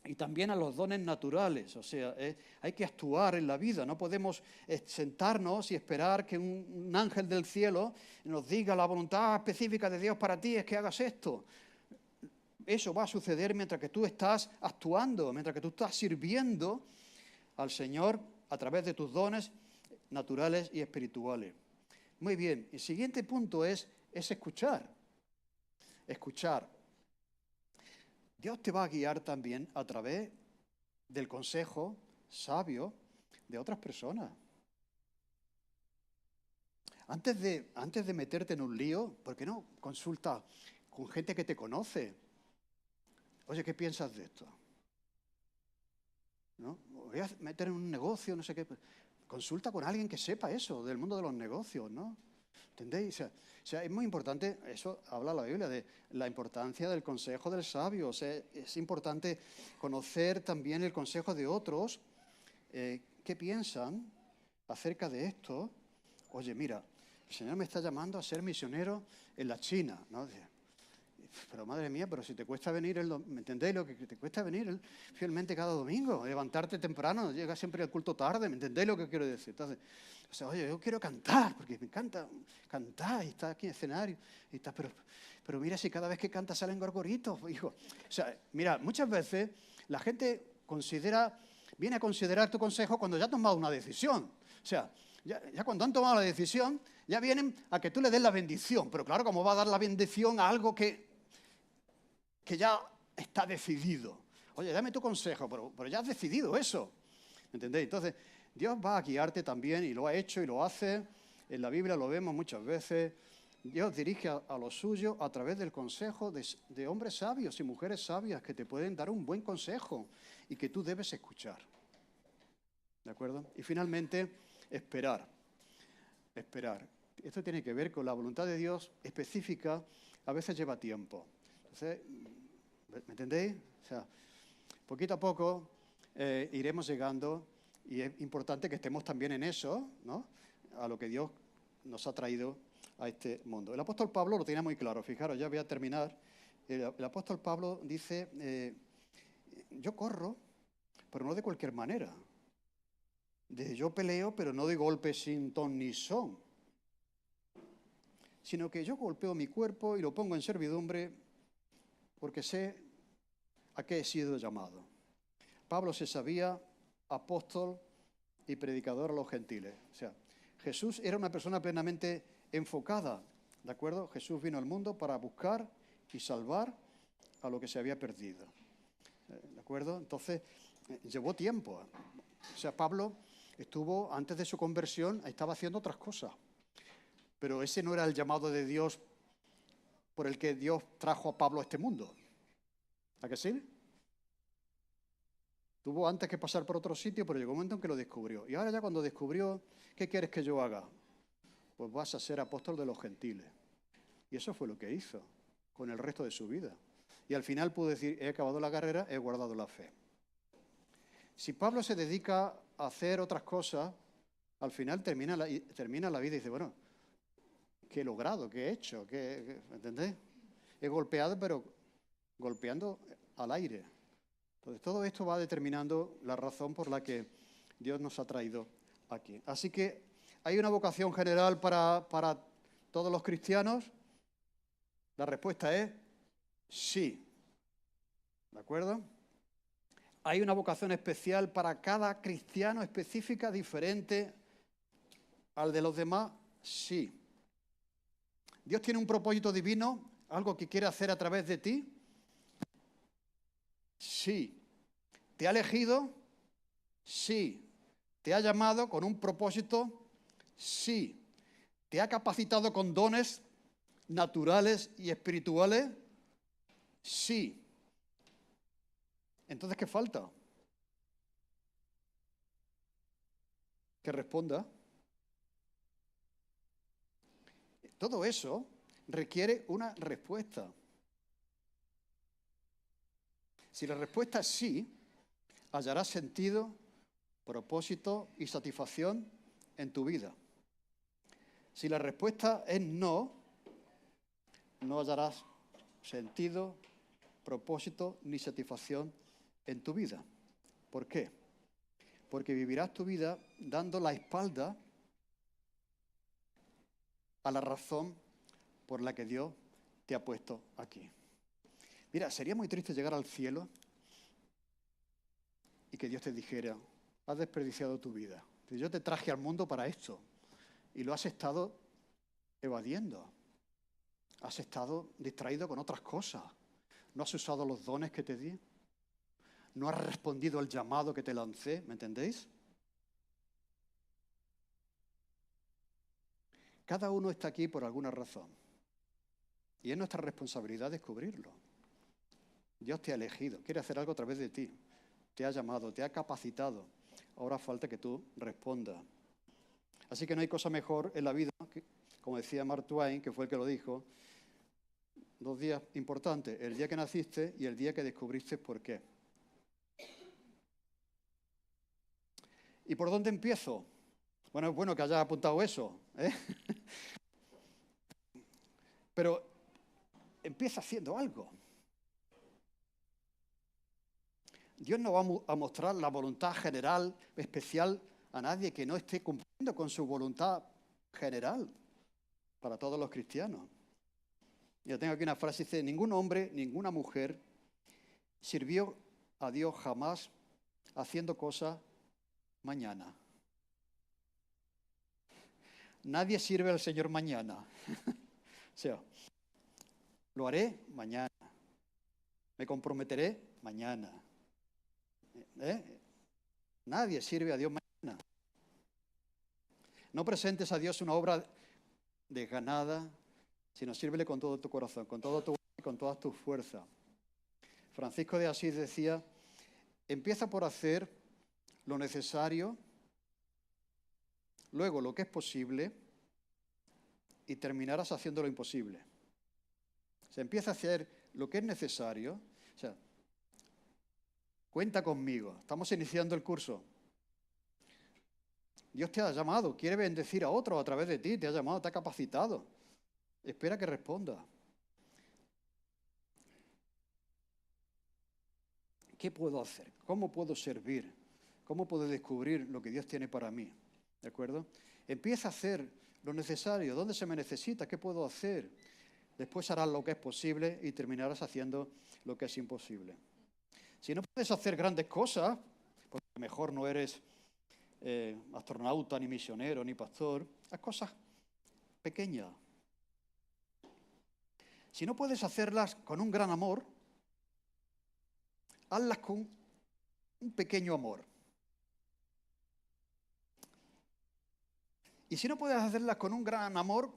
y también a los dones naturales. O sea, hay que actuar en la vida. No podemos sentarnos y esperar que un ángel del cielo nos diga la voluntad específica de Dios para ti es que hagas esto. Eso va a suceder mientras que tú estás actuando, mientras que tú estás sirviendo al Señor a través de tus dones naturales y espirituales. Muy bien, el siguiente punto es escuchar. Escuchar. Dios te va a guiar también a través del consejo sabio de otras personas. Antes de meterte en un lío, ¿por qué no consulta con gente que te conoce? Oye, ¿qué piensas de esto? ¿No? Voy a meter en un negocio, no sé qué. Consulta con alguien que sepa eso, del mundo de los negocios, ¿no? ¿Entendéis? O sea, es muy importante, eso habla la Biblia, de la importancia del consejo del sabio. O sea, es importante conocer también el consejo de otros, qué piensan acerca de esto. Oye, mira, el Señor me está llamando a ser misionero en la China, ¿no? Pero madre mía, pero si te cuesta venir, ¿me entendéis lo que te cuesta venir fielmente cada domingo? Levantarte temprano, llegas siempre al culto tarde, ¿me entendéis lo que quiero decir? Entonces, o sea, oye, yo quiero cantar, porque me encanta cantar y estar aquí en el escenario, y está, pero mira si cada vez que canta salen gorgoritos, hijo. O sea, mira, muchas veces la gente viene a considerar tu consejo cuando ya has tomado una decisión. O sea, ya cuando han tomado la decisión, ya vienen a que tú le des la bendición. Pero claro, ¿cómo va a dar la bendición a algo que ya está decidido? Oye, dame tu consejo, pero ya has decidido eso. ¿Me entendéis? Entonces, Dios va a guiarte también, y lo ha hecho y lo hace. En la Biblia lo vemos muchas veces. Dios dirige a los suyos a través del consejo de hombres sabios y mujeres sabias que te pueden dar un buen consejo y que tú debes escuchar. ¿De acuerdo? Y finalmente, esperar. Esperar. Esto tiene que ver con la voluntad de Dios específica, a veces lleva tiempo. Entonces, ¿me entendéis? O sea, poquito a poco iremos llegando y es importante que estemos también en eso, ¿no? A lo que Dios nos ha traído a este mundo. El apóstol Pablo lo tenía muy claro. Fijaros, ya voy a terminar. El apóstol Pablo dice, yo corro, pero no de cualquier manera. Yo peleo, pero no de golpes sin ton ni son, sino que yo golpeo mi cuerpo y lo pongo en servidumbre porque sé a qué he sido llamado. Pablo se sabía apóstol y predicador a los gentiles. O sea, Jesús era una persona plenamente enfocada, ¿de acuerdo? Jesús vino al mundo para buscar y salvar a lo que se había perdido, ¿de acuerdo? Entonces, llevó tiempo. O sea, Pablo estuvo, antes de su conversión, estaba haciendo otras cosas. Pero ese no era el llamado de Dios por el que Dios trajo a Pablo a este mundo. ¿A que sí? Tuvo antes que pasar por otro sitio, pero llegó un momento en que lo descubrió. Y ahora ya cuando descubrió, ¿qué quieres que yo haga? Pues vas a ser apóstol de los gentiles. Y eso fue lo que hizo con el resto de su vida. Y al final pudo decir, he acabado la carrera, he guardado la fe. Si Pablo se dedica a hacer otras cosas, al final termina la vida y dice, bueno, ¿qué he logrado? ¿Qué he hecho? ¿Me entendéis? He golpeado, pero golpeando al aire. Entonces, todo esto va determinando la razón por la que Dios nos ha traído aquí. Así que, ¿hay una vocación general para todos los cristianos? La respuesta es sí. ¿De acuerdo? ¿Hay una vocación especial para cada cristiano específica, diferente al de los demás? Sí. ¿Dios tiene un propósito divino? ¿Algo que quiere hacer a través de ti? Sí. ¿Te ha elegido? Sí. ¿Te ha llamado con un propósito? Sí. ¿Te ha capacitado con dones naturales y espirituales? Sí. Entonces, ¿qué falta? Que responda. Todo eso requiere una respuesta. Si la respuesta es sí, hallarás sentido, propósito y satisfacción en tu vida. Si la respuesta es no, no hallarás sentido, propósito ni satisfacción en tu vida. ¿Por qué? Porque vivirás tu vida dando la espalda a la razón por la que Dios te ha puesto aquí. Mira, sería muy triste llegar al cielo y que Dios te dijera, has desperdiciado tu vida. Yo te traje al mundo para esto y lo has estado evadiendo. Has estado distraído con otras cosas. No has usado los dones que te di. No has respondido al llamado que te lancé, ¿me entendéis? Cada uno está aquí por alguna razón. Y es nuestra responsabilidad descubrirlo. Dios te ha elegido, quiere hacer algo a través de ti. Te ha llamado, te ha capacitado. Ahora falta que tú respondas. Así que no hay cosa mejor en la vida, que, como decía Mark Twain, que fue el que lo dijo, 2 días importantes, el día que naciste y el día que descubriste por qué. ¿Y por dónde empiezo? Bueno, es bueno que hayas apuntado eso, ¿eh? Pero empieza haciendo algo. Dios no va a mostrar la voluntad general, especial, a nadie que no esté cumpliendo con su voluntad general para todos los cristianos. Yo tengo aquí una frase, dice, ningún hombre, ninguna mujer sirvió a Dios jamás haciendo cosas mañana. Nadie sirve al Señor mañana. O sea, lo haré mañana. Me comprometeré mañana. Nadie sirve a Dios mañana. No presentes a Dios una obra desganada, sino sírvele con todo tu corazón, con todo tu y con todas tus fuerzas. Francisco de Asís decía, empieza por hacer lo necesario, luego lo que es posible y terminarás haciendo lo imposible. Se empieza a hacer lo que es necesario. O sea, cuenta conmigo, estamos iniciando el curso. Dios te ha llamado, quiere bendecir a otros a través de ti, te ha llamado, te ha capacitado. Espera que responda. ¿Qué puedo hacer? ¿Cómo puedo servir? ¿Cómo puedo descubrir lo que Dios tiene para mí? ¿De acuerdo? Empieza a hacer lo necesario. ¿Dónde se me necesita? ¿Qué puedo hacer? Después harás lo que es posible y terminarás haciendo lo que es imposible. Si no puedes hacer grandes cosas, porque mejor no eres astronauta, ni misionero, ni pastor, haz cosas pequeñas. Si no puedes hacerlas con un gran amor, hazlas con un pequeño amor. Y si no puedes hacerlas con un gran amor,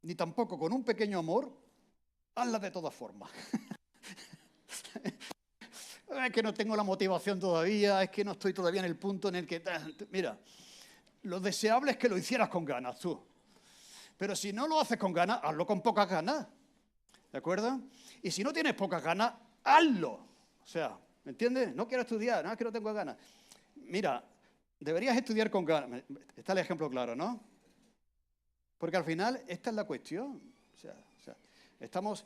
ni tampoco con un pequeño amor, hazlas de todas formas. Es que no tengo la motivación todavía, es que no estoy todavía en el punto en el que... Mira, lo deseable es que lo hicieras con ganas tú. Pero si no lo haces con ganas, hazlo con pocas ganas. ¿De acuerdo? Y si no tienes pocas ganas, hazlo. O sea, ¿me entiendes? No quiero estudiar, no es que no tengo ganas. Mira, deberías estudiar con ganas. Está el ejemplo claro, ¿no? Porque al final esta es la cuestión. O sea, estamos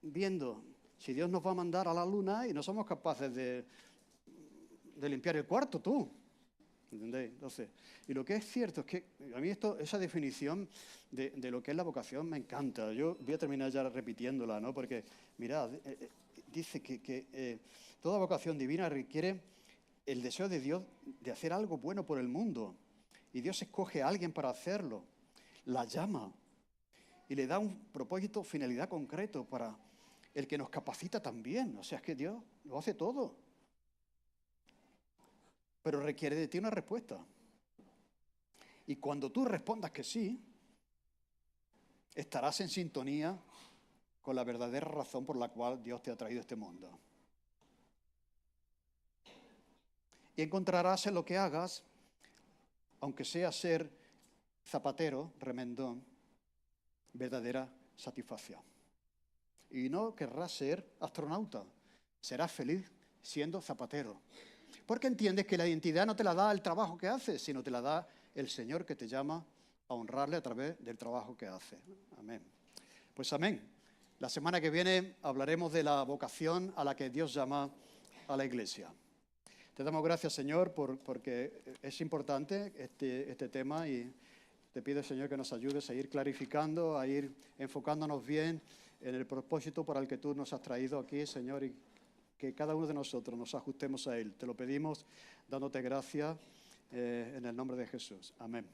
viendo si Dios nos va a mandar a la luna y no somos capaces de limpiar el cuarto, tú. ¿Entendéis? Entonces, y lo que es cierto es que a mí esa definición de lo que es la vocación me encanta. Yo voy a terminar ya repitiéndola, ¿no? Porque, mirad, dice que toda vocación divina requiere el deseo de Dios de hacer algo bueno por el mundo. Y Dios escoge a alguien para hacerlo, la llama y le da un propósito, finalidad concreto para el que nos capacita también. O sea, es que Dios lo hace todo. Pero requiere de ti una respuesta. Y cuando tú respondas que sí, estarás en sintonía con la verdadera razón por la cual Dios te ha traído a este mundo. Y encontrarás en lo que hagas, aunque sea ser zapatero, remendón, verdadera satisfacción. Y no querrás ser astronauta, serás feliz siendo zapatero. Porque entiendes que la identidad no te la da el trabajo que haces, sino te la da el Señor que te llama a honrarle a través del trabajo que haces. Amén. Pues amén. La semana que viene hablaremos de la vocación a la que Dios llama a la Iglesia. Te damos gracias, Señor, porque es importante este tema y te pido, Señor, que nos ayudes a ir clarificando, a ir enfocándonos bien en el propósito para el que tú nos has traído aquí, Señor, y que cada uno de nosotros nos ajustemos a él. Te lo pedimos dándote gracias en el nombre de Jesús. Amén.